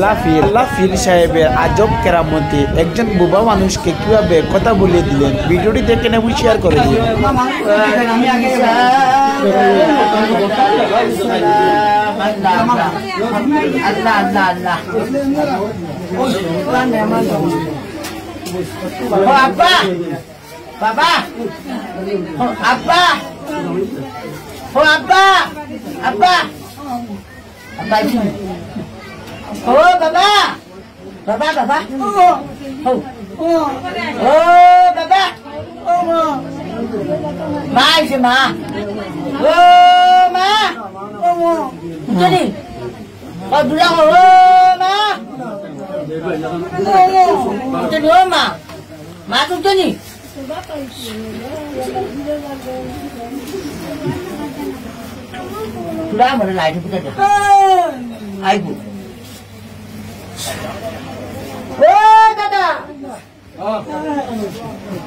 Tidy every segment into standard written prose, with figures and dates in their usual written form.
লাফির সাহেবের আজব কেরামতি একজন বুবা মানুষকে কিভাবে কথা বলিয়ে দিলেন, ভিডিওটি দেখে নেব, শেয়ার করে দিন। Papa, apa? Oh apa? Apa? Apa itu? Oh Papa, Papa. Oh, Papa. Ma sih ma. Oh ma. Jadi, kau bilang oh ma. Jadi oh ma. Ma tu jadi. Sudah mana lain kita dah. Aibu. Oh, dada. Oh.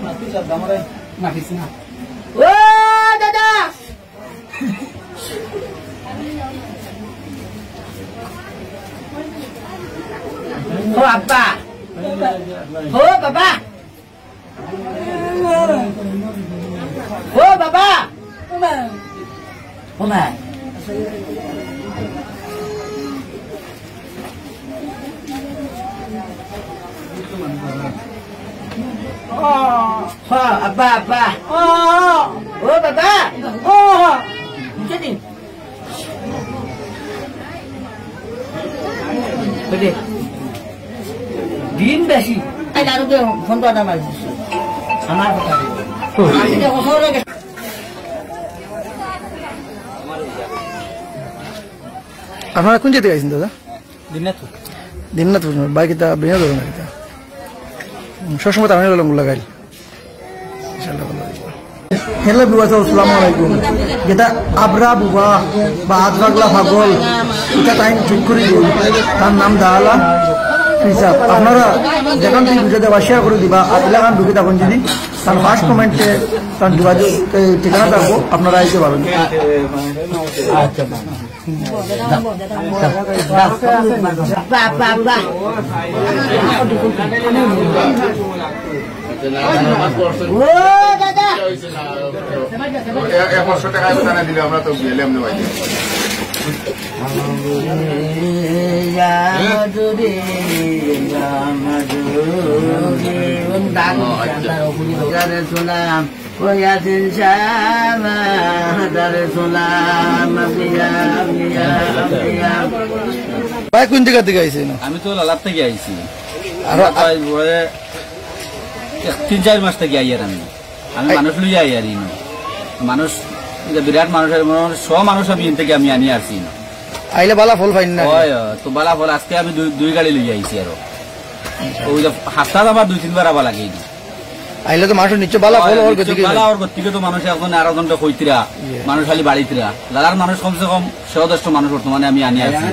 Mati sudah mana? Mati sih. Oh, dada. Oh apa? Oh papa. Oh papa. Oma. Oh, apa? Oh, papa. Oh, jadi. Bede. Din beshi. Ai lalu ke phone to ada mas. Amar কথা। আমি তো কোথাও লাগে। আপনারা কোন জায়গায় আছেন দাদা? দিননাথপুর বাইকটা বেরিয়ে ধরুন এটা সবসময় আমি লাগাই হ্যালো বিবাস আসসালামু আলাইকুম। যেটা আবরা বুবা বা আদরাগলা পাগল এটা টাইম ঠিক করে দিন, তার নাম দালা হিসাব। আপনারা যেখান থেকে ভিডিওতে শেয়ার করে দিবা এলাকান ঢুকে থাকুন, যদি তার ফার্স্ট কমেন্টে তার যোগাযোগ ঠিকানা থাকবো, আপনারা আইতে পারবেন। কোন জায়গা থেকে আইছে? আমি তো লালার থেকে আইছি, 3-4 মাস থেকে আই। আর আমি মানুষ লইয়া আই। আর মানুষ বিরাট মানুষের মানুষ আমি থেকে আমি আনি আসছি আইলে বালা ফল পাই না। তো বালা ফল আজকে আমি 2 গাড়ি লইয়া আইছি। আর ওই যে হাসপাতাল আমার 2-3 বার আবার লাগেই আইলে তো মানুষ নিচে বালা ফল ওর গতি বালা ওর গতি তো মানুষ এখন 12 ঘন্টা কইতিরা মানুষ খালি বাড়িতিরা লালার মানুষ কমসে কম 100-150 মানুষ বর্তমানে আমি আনি আসছি।